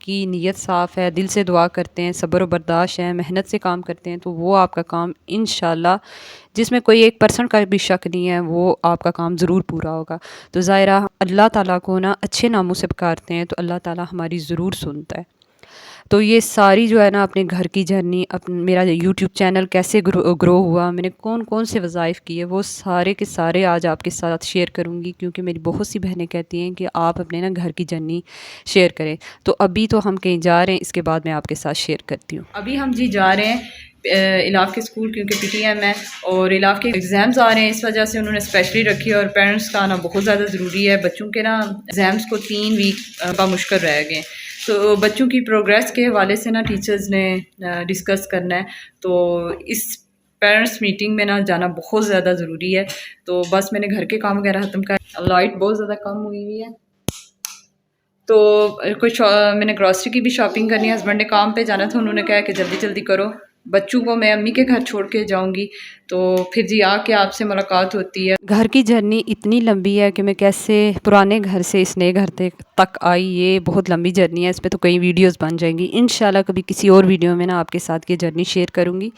کی نیت صاف ہے، دل سے دعا کرتے ہیں، صبر و برداشت ہے، محنت سے کام کرتے ہیں، تو وہ آپ کا کام انشاءاللہ، جس میں کوئی 1% کا بھی شک نہیں ہے، وہ آپ کا کام ضرور پورا ہوگا۔ تو ظاہرہ اللہ تعالیٰ کو نا اچھے ناموں سے پکارتے ہیں تو اللہ تعالیٰ ہماری ضرور سنتا ہے۔ تو یہ ساری جو ہے نا اپنے گھر کی جرنی، میرا یوٹیوب چینل کیسے گرو ہوا، میں نے کون کون سے وظائف کیے، وہ سارے کے سارے آج آپ کے ساتھ شیئر کروں گی، کیونکہ میری بہت سی بہنیں کہتی ہیں کہ آپ اپنے نا گھر کی جرنی شیئر کریں۔ تو ابھی تو ہم کہیں جا رہے ہیں، اس کے بعد میں آپ کے ساتھ شیئر کرتی ہوں۔ ابھی ہم جی جا رہے ہیں الاف کے اسکول، کیونکہ پی ٹی ایم ہے اور الاف کے ایگزامز آ رہے ہیں، اس وجہ سے انہوں نے اسپیشلی رکھی ہے، اور پیرنٹس کا آنا بہت زیادہ ضروری ہے۔ بچوں کے نا ایگزامس کو 3 ویک کا مشکل رہ گئے، تو بچوں کی پروگریس کے حوالے سے نا ٹیچرز نے ڈسکس کرنا ہے، تو اس پیرنٹس میٹنگ میں نا جانا بہت زیادہ ضروری ہے۔ تو بس میں نے گھر کے کام وغیرہ ختم کر، لائٹ بہت زیادہ کم ہوئی ہے، تو کچھ میں نے گراسری کی بھی شاپنگ کرنی ہے، ہسبینڈ نے کام پہ جانا تھا، انہوں نے کہا کہ جلدی جلدی کرو، بچوں کو میں امی کے گھر چھوڑ کے جاؤں گی، تو پھر جی آ کے آپ سے ملاقات ہوتی ہے۔ گھر کی جرنی اتنی لمبی ہے کہ میں کیسے پرانے گھر سے اس نئے گھر تک آئی، یہ بہت لمبی جرنی ہے، اس پہ تو کئی ویڈیوز بن جائیں گی انشاءاللہ۔ کبھی کسی اور ویڈیو میں نا آپ کے ساتھ یہ جرنی شیئر کروں گی۔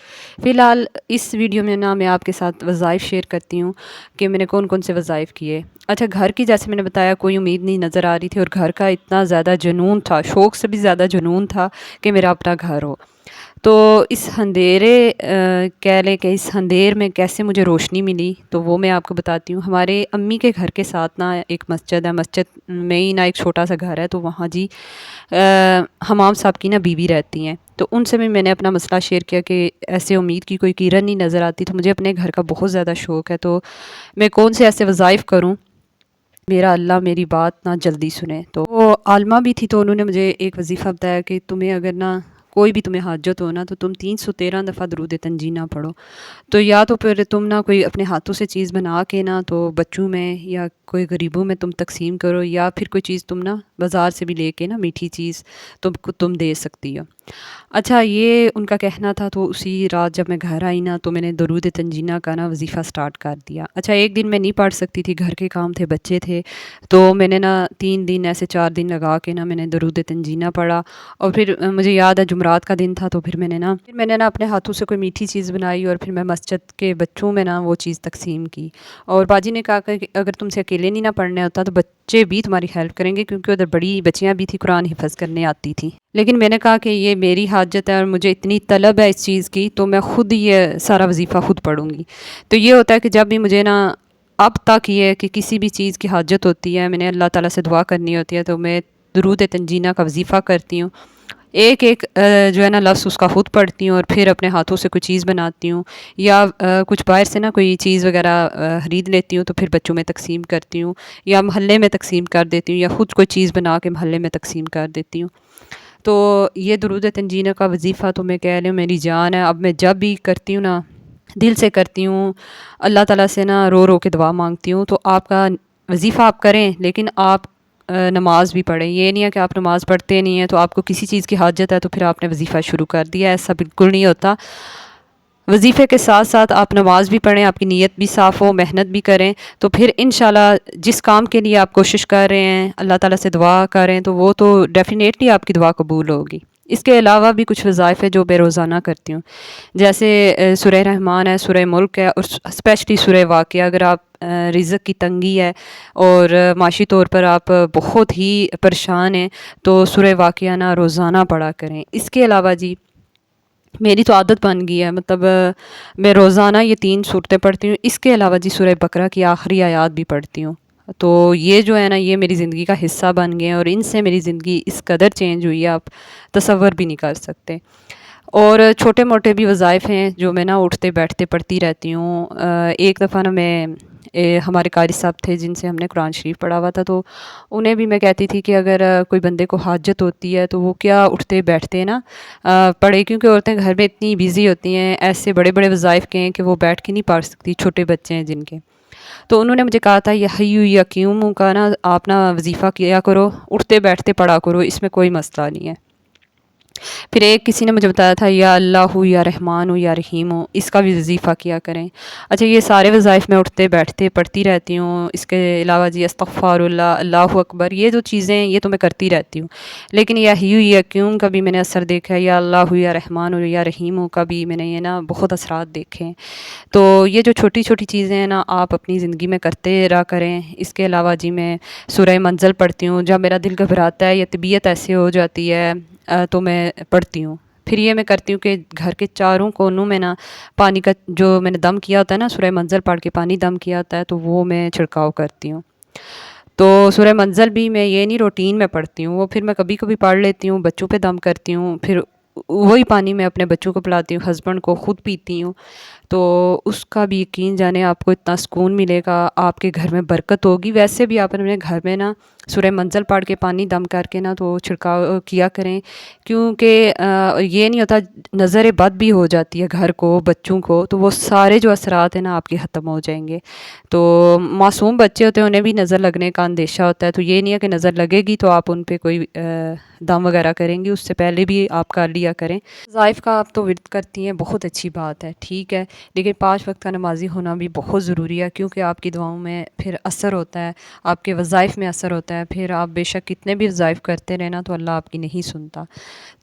فی الحال اس ویڈیو میں نا میں آپ کے ساتھ وظائف شیئر کرتی ہوں کہ میں نے کون کون سے وظائف کیے۔ اچھا، گھر کی جیسے میں نے بتایا کوئی امید نہیں نظر آ رہی تھی، اور گھر کا اتنا زیادہ جنون تھا، شوق سے بھی زیادہ جنون تھا کہ میرا اپنا گھر ہو۔ تو اس اندھیرے کہہ لیں کہ اس اندھیر میں کیسے مجھے روشنی ملی، تو وہ میں آپ کو بتاتی ہوں۔ ہمارے امی کے گھر کے ساتھ نا ایک مسجد ہے، مسجد میں ہی نا ایک چھوٹا سا گھر ہے، تو وہاں جی حمام صاحب کی نا بیوی رہتی ہیں، تو ان سے بھی میں نے اپنا مسئلہ شیئر کیا کہ ایسے امید کی کوئی کرن نہیں نظر آتی، تو مجھے اپنے گھر کا بہت زیادہ شوق ہے، تو میں کون سے ایسے وظائف کروں میرا اللہ میری بات نہ جلدی سنے۔ تو وہ عالمہ بھی تھی، تو انہوں نے مجھے ایک وظیفہ بتایا کہ تمہیں اگر نہ کوئی بھی تمہیں حاجت ہو نا، تو تم 313 دفعہ درود تنجی نہ پڑھو، تو یا تو پھر تم نہ کوئی اپنے ہاتھوں سے چیز بنا کے نا تو بچوں میں یا کوئی غریبوں میں تم تقسیم کرو، یا پھر کوئی چیز تم نا بازار سے بھی لے کے نا میٹھی چیز تم دے سکتی ہو۔ اچھا، یہ ان کا کہنا تھا، تو اسی رات جب میں گھر آئی نا تو میں نے درود تنجینہ کا نا وظیفہ سٹارٹ کر دیا۔ اچھا، ایک دن میں نہیں پڑھ سکتی تھی، گھر کے کام تھے، بچے تھے، تو میں نے نا 3 دن ایسے 4 دن لگا کے نا میں نے درود تنجینہ پڑھا، اور پھر مجھے یاد ہے جمعرات کا دن تھا، تو پھر میں نے نا اپنے ہاتھوں سے کوئی میٹھی چیز بنائی، اور پھر میں مسجد کے بچوں میں نا وہ چیز تقسیم کی، اور باجی نے کہا کہ اگر تم سے اکیلے نہیں نہ پڑھنے ہوتا تو بچے بھی تمہاری ہیلپ کریں گے، کیونکہ ادھر بڑی بچیاں بھی تھی، قرآن حفظ کرنے آتی تھی، لیکن میں نے کہا کہ یہ میری حاجت ہے اور مجھے اتنی طلب ہے اس چیز کی، تو میں خود یہ سارا وظیفہ خود پڑھوں گی۔ تو یہ ہوتا ہے کہ جب بھی مجھے نا اب تک یہ ہے کہ کسی بھی چیز کی حاجت ہوتی ہے، میں نے اللہ تعالیٰ سے دعا کرنی ہوتی ہے، تو میں درود تنجینہ کا وظیفہ کرتی ہوں، ایک ایک جو ہے نا لفظ اس کا خود پڑھتی ہوں، اور پھر اپنے ہاتھوں سے کوئی چیز بناتی ہوں، یا کچھ باہر سے نا کوئی چیز وغیرہ خرید لیتی ہوں، تو پھر بچوں میں تقسیم کرتی ہوں، یا محلے میں تقسیم کر دیتی ہوں، یا خود کوئی چیز بنا کے محلے میں تقسیم کر دیتی ہوں۔ تو یہ درود تنجینہ کا وظیفہ تو میں کہہ رہی ہوں میری جان ہے، اب میں جب بھی کرتی ہوں نا دل سے کرتی ہوں، اللہ تعالیٰ سے نا رو رو کے دعا مانگتی ہوں۔ تو آپ کا وظیفہ آپ کریں، لیکن آپ نماز بھی پڑھیں، یہ نہیں ہے کہ آپ نماز پڑھتے نہیں ہیں تو آپ کو کسی چیز کی حاجت ہے تو پھر آپ نے وظیفہ شروع کر دیا، ایسا بالکل نہیں ہوتا۔ وظیفے کے ساتھ ساتھ آپ نماز بھی پڑھیں، آپ کی نیت بھی صاف ہو، محنت بھی کریں، تو پھر انشاءاللہ جس کام کے لیے آپ کوشش کر رہے ہیں، اللہ تعالیٰ سے دعا کر رہے ہیں، تو وہ تو ڈیفینیٹلی آپ کی دعا قبول ہوگی۔ اس کے علاوہ بھی کچھ وظائف ہے جو میں روزانہ کرتی ہوں، جیسے سورہ رحمان ہے، سورہ ملک ہے، اور اسپیشلی سورہ واقعہ۔ اگر آپ رزق کی تنگی ہے اور معاشی طور پر آپ بہت ہی پریشان ہیں تو سورہ واقعہ نا روزانہ پڑھا کریں۔ اس کے علاوہ جی میری تو عادت بن گئی ہے، مطلب میں روزانہ یہ 3 سورتیں پڑھتی ہوں، اس کے علاوہ جی سورہ بقرہ کی آخری آیات بھی پڑھتی ہوں۔ تو یہ جو ہے نا یہ میری زندگی کا حصہ بن گئے ہیں، اور ان سے میری زندگی اس قدر چینج ہوئی ہے آپ تصور بھی نہیں کر سکتے۔ اور چھوٹے موٹے بھی وظائف ہیں جو میں نا اٹھتے بیٹھتے پڑھتی رہتی ہوں۔ ایک دفعہ نا میں ہمارے قاری صاحب تھے جن سے ہم نے قرآن شریف پڑھا ہوا تھا، تو انہیں بھی میں کہتی تھی کہ اگر کوئی بندے کو حاجت ہوتی ہے تو وہ کیا اٹھتے بیٹھتے نا پڑھے، کیونکہ عورتیں گھر میں اتنی بیزی ہوتی ہیں، ایسے بڑے بڑے وظائف کے ہیں کہ وہ بیٹھ کے نہیں پڑھ سکتی، چھوٹے بچے ہیں جن کے۔ تو انہوں نے مجھے کہا تھا یہ حیّ یا قیوم کا نا آپ نا وظیفہ کیا کرو، اٹھتے بیٹھتے پڑھا کرو، اس میں کوئی مسئلہ نہیں ہے۔ پھر ایک کسی نے مجھے بتایا تھا یا اللہ یا رحمان ہو یا رحیم ہو، اس کا بھی وظیفہ کیا کریں۔ اچھا یہ سارے وظائف میں اٹھتے بیٹھتے پڑھتی رہتی ہوں۔ اس کے علاوہ جی استغفار اللہ، اللہ اکبر، یہ جو چیزیں ہیں یہ تو میں کرتی رہتی ہوں، لیکن یا ہیو یا کیوں کا بھی میں نے اثر دیکھا ہے، یا اللہ یا رحمان ہو یا رحیم ہو کا بھی میں نے یہ نا بہت اثرات دیکھے ہیں۔ تو یہ جو چھوٹی چھوٹی چیزیں ہیں نا آپ اپنی زندگی میں کرتے رہا کریں۔ اس کے علاوہ جی میں سورہ منزل پڑھتی ہوں، جب میرا دل گھبراتا ہے یا طبیعت ایسے ہو جاتی ہے تو میں پڑھتی ہوں۔ پھر یہ میں کرتی ہوں کہ گھر کے چاروں کونوں میں نا پانی کا جو میں نے دم کیا ہوتا ہے نا، سورہ منزل پڑھ کے پانی دم کیا ہوتا ہے تو وہ میں چھڑکاؤ کرتی ہوں۔ تو سورہ منزل بھی میں یہ نہیں روٹین میں پڑھتی ہوں، وہ پھر میں کبھی کبھی پڑھ لیتی ہوں، بچوں پہ دم کرتی ہوں، پھر وہی پانی میں اپنے بچوں کو پلاتی ہوں، ہسبینڈ کو، خود پیتی ہوں۔ تو اس کا بھی یقین جانے آپ کو اتنا سکون ملے گا، آپ کے گھر میں برکت ہوگی۔ ویسے بھی آپ اپنے گھر میں نا سورہ منزل پڑھ کے پانی دم کر کے نا تو چھڑکاؤ کیا کریں، کیونکہ یہ نہیں ہوتا، نظر بد بھی ہو جاتی ہے گھر کو، بچوں کو، تو وہ سارے جو اثرات ہیں نا آپ کے ختم ہو جائیں گے۔ تو معصوم بچے ہوتے ہیں انہیں بھی نظر لگنے کا اندیشہ ہوتا ہے، تو یہ نہیں ہے کہ نظر لگے گی تو آپ ان پہ کوئی دم وغیرہ کریں گی، اس سے پہلے بھی آپ کر لیا کریں۔ وظائف کا آپ تو ورد کرتی ہیں، بہت اچھی بات ہے، ٹھیک ہے، لیکن 5 وقت کا نمازی ہونا بھی بہت ضروری ہے، کیونکہ آپ کی دعاؤں میں پھر اثر ہوتا ہے، آپ کے وظائف میں اثر ہوتا ہے۔ پھر آپ بے شک کتنے بھی وظائف کرتے رہنا تو اللہ آپ کی نہیں سنتا۔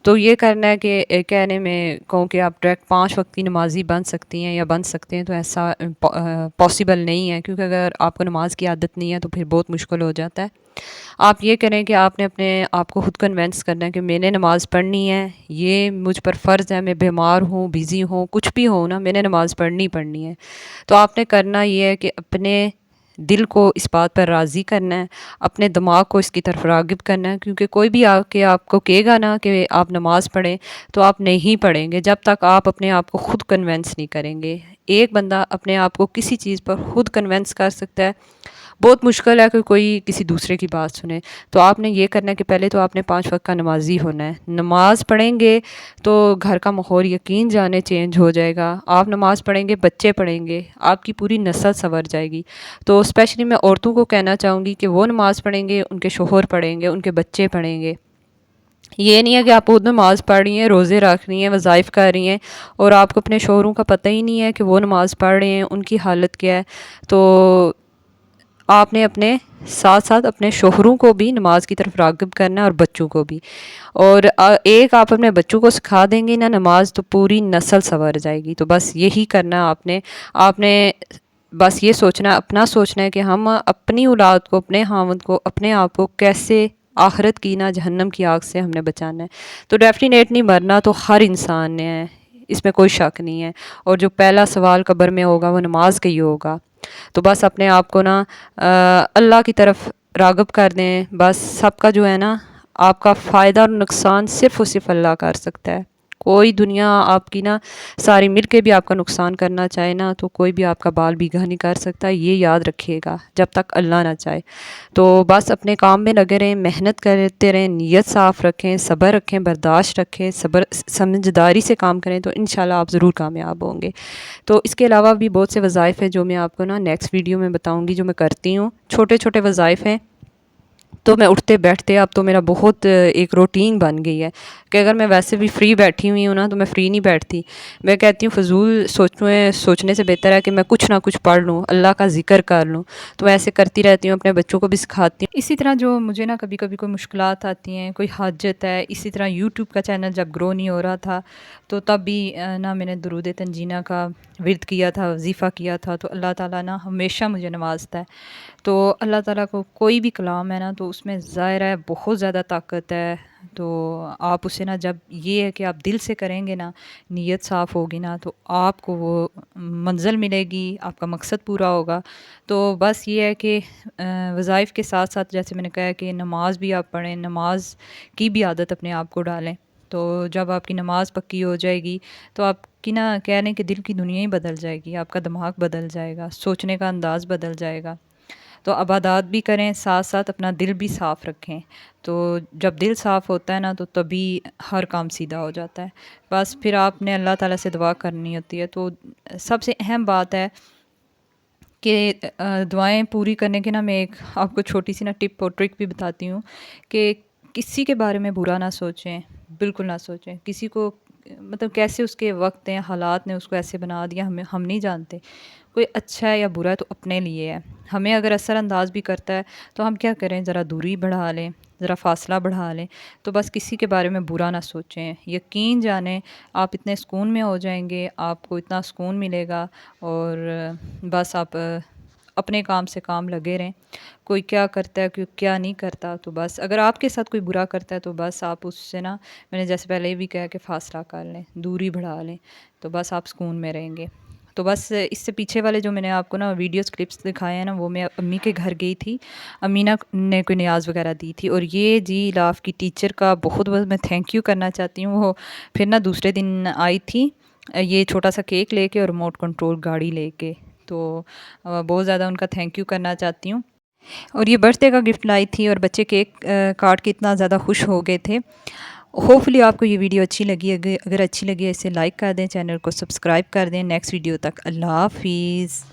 تو یہ کرنا ہے کہ کہنے میں کہوں کہ آپ ڈائریکٹ 5 وقت کی نمازی بن سکتی ہیں یا بن سکتے ہیں، تو ایسا پاسبل نہیں ہے، کیونکہ اگر آپ کو نماز کی عادت نہیں ہے تو پھر بہت مشکل ہو جاتا ہے۔ آپ یہ کریں کہ آپ نے اپنے آپ کو خود کنونس کرنا ہے کہ میں نے نماز پڑھنی ہے، یہ مجھ پر فرض ہے، میں بیمار ہوں، بیزی ہوں، کچھ بھی ہوں نا، میں نے نماز پڑھنی ہے۔ تو آپ نے کرنا یہ ہے کہ اپنے دل کو اس بات پر راضی کرنا ہے، اپنے دماغ کو اس کی طرف راغب کرنا ہے، کیونکہ کوئی بھی آ کے آپ کو کہے گا نا کہ آپ نماز پڑھیں تو آپ نہیں پڑھیں گے جب تک آپ اپنے آپ کو خود کنونس نہیں کریں گے۔ ایک بندہ اپنے آپ کو کسی چیز پر خود کنونس کر سکتا ہے، بہت مشکل ہے کہ کوئی کسی دوسرے کی بات سنے۔ تو آپ نے یہ کرنا ہے کہ پہلے تو آپ نے 5 وقت کا نمازی ہونا ہے، نماز پڑھیں گے تو گھر کا ماحول یقین جانے چینج ہو جائے گا۔ آپ نماز پڑھیں گے، بچے پڑھیں گے، آپ کی پوری نسل سنور جائے گی۔ تو اسپیشلی میں عورتوں کو کہنا چاہوں گی کہ وہ نماز پڑھیں گے، ان کے شوہر پڑھیں گے، ان کے بچے پڑھیں گے۔ یہ نہیں ہے کہ آپ خود نماز پڑھ رہی ہیں، روزے رکھ رہی ہیں، وظائف کر رہی ہیں اور آپ کو اپنے شوہروں کا پتہ ہی نہیں ہے کہ وہ نماز پڑھ رہے ہیں، ان کی حالت کیا ہے۔ تو آپ نے اپنے ساتھ ساتھ اپنے شوہروں کو بھی نماز کی طرف راغب کرنا ہے اور بچوں کو بھی، اور ایک آپ اپنے بچوں کو سکھا دیں گے نا نماز تو پوری نسل سنور جائے گی۔ تو بس یہی کرنا آپ نے بس یہ سوچنا، اپنا سوچنا ہے کہ ہم اپنی اولاد کو، اپنے خاوند کو، اپنے آپ کو کیسے آخرت کی نا جہنم کی آگ سے ہم نے بچانا ہے۔ تو ڈیفینیٹلی مرنا تو ہر انسان نے ہے، اس میں کوئی شک نہیں ہے، اور جو پہلا سوال قبر میں ہوگا وہ نماز کا ہی ہوگا۔ تو بس اپنے آپ کو نا اللہ کی طرف راغب کر دیں، بس سب کا جو ہے نا آپ کا فائدہ اور نقصان صرف اور صرف اللہ کر سکتا ہے۔ کوئی دنیا آپ کی نا ساری مل کے بھی آپ کا نقصان کرنا چاہے نا تو کوئی بھی آپ کا بال بیگھا نہیں کر سکتا، یہ یاد رکھیے گا جب تک اللہ نہ چاہے۔ تو بس اپنے کام میں لگے رہیں، محنت کرتے رہیں، نیت صاف رکھیں، صبر رکھیں، برداشت رکھیں، سمجھداری سے کام کریں تو انشاءاللہ آپ ضرور کامیاب ہوں گے۔ تو اس کے علاوہ بھی بہت سے وظائف ہیں جو میں آپ کو نا نیکسٹ ویڈیو میں بتاؤں گی، جو میں کرتی ہوں، چھوٹے چھوٹے وظائف ہیں۔ تو میں اٹھتے بیٹھتے اب تو میرا بہت ایک روٹین بن گئی ہے کہ اگر میں ویسے بھی فری بیٹھی ہوئی ہوں نا تو میں فری نہیں بیٹھتی، میں کہتی ہوں فضول سوچنے سے بہتر ہے کہ میں کچھ نہ کچھ پڑھ لوں، اللہ کا ذکر کر لوں۔ تو میں ایسے کرتی رہتی ہوں، اپنے بچوں کو بھی سکھاتی ہوں۔ اسی طرح جو مجھے نا کبھی کبھی کوئی مشکلات آتی ہیں، کوئی حاجت ہے، اسی طرح یوٹیوب کا چینل جب گرو نہیں ہو رہا تھا تو تب بھی نا میں نے درود تنجینہ کا ورد کیا تھا، وظیفہ کیا تھا، تو اللہ تعالیٰ نا ہمیشہ مجھے نوازتا ہے۔ تو اللہ تعالیٰ کو کوئی بھی کلام ہے نا تو اس میں ظاہر ہے بہت زیادہ طاقت ہے۔ تو آپ اسے نا جب یہ ہے کہ آپ دل سے کریں گے نا، نیت صاف ہوگی نا تو آپ کو وہ منزل ملے گی، آپ کا مقصد پورا ہوگا۔ تو بس یہ ہے کہ وظائف کے ساتھ ساتھ جیسے میں نے کہا کہ نماز بھی آپ پڑھیں، نماز کی بھی عادت اپنے آپ کو ڈالیں۔ تو جب آپ کی نماز پکی ہو جائے گی تو آپ کی نا کہنے کہ دل کی دنیا ہی بدل جائے گی، آپ کا دماغ بدل جائے گا، سوچنے کا انداز بدل جائے گا۔ تو عبادات بھی کریں، ساتھ ساتھ اپنا دل بھی صاف رکھیں۔ تو جب دل صاف ہوتا ہے نا تو تبھی ہر کام سیدھا ہو جاتا ہے۔ بس پھر آپ نے اللہ تعالیٰ سے دعا کرنی ہوتی ہے۔ تو سب سے اہم بات ہے کہ دعائیں پوری کرنے کے نا میں ایک آپ کو چھوٹی سی نا ٹپ اور ٹرک بھی بتاتی ہوں کہ کسی کے بارے میں برا نہ سوچیں، بالکل نہ سوچیں کسی کو، مطلب کیسے اس کے وقت ہیں، حالات نے اس کو ایسے بنا دیا، ہم نہیں جانتے کوئی اچھا ہے یا برا ہے تو اپنے لیے ہے۔ ہمیں اگر اثر انداز بھی کرتا ہے تو ہم کیا کریں، ذرا دوری بڑھا لیں، ذرا فاصلہ بڑھا لیں، تو بس کسی کے بارے میں برا نہ سوچیں، یقین جانیں آپ اتنے سکون میں ہو جائیں گے، آپ کو اتنا سکون ملے گا، اور بس آپ اپنے کام سے کام لگے رہیں۔ کوئی کیا کرتا ہے کوئی کیا نہیں کرتا، تو بس اگر آپ کے ساتھ کوئی برا کرتا ہے تو بس آپ اس سے نا، میں نے جیسے پہلے بھی کہا کہ فاصلہ کر لیں، دوری بڑھا لیں، تو بس آپ سکون میں رہیں گے۔ تو بس اس سے پیچھے والے جو میں نے آپ کو نا ویڈیوز کلپس دکھائے ہیں نا، وہ میں امی کے گھر گئی تھی، امینہ نے کوئی نیاز وغیرہ دی تھی، اور یہ جی لاف کی ٹیچر کا بہت بہت میں تھینک یو کرنا چاہتی ہوں۔ وہ پھر نا دوسرے دن آئی تھی یہ چھوٹا سا کیک لے کے اور ریموٹ کنٹرول گاڑی لے کے، تو بہت زیادہ ان کا تھینک یو کرنا چاہتی ہوں۔ اور یہ برتھ ڈے کا گفٹ لائی تھی، اور بچے کیک کاٹ کے اتنا زیادہ خوش ہو گئے تھے۔ ہوپفلی آپ کو یہ ویڈیو اچھی لگی، اگر اچھی لگی ہے اسے لائک کر دیں، چینل کو سبسکرائب کر دیں۔ نیکسٹ ویڈیو تک اللہ حافظ۔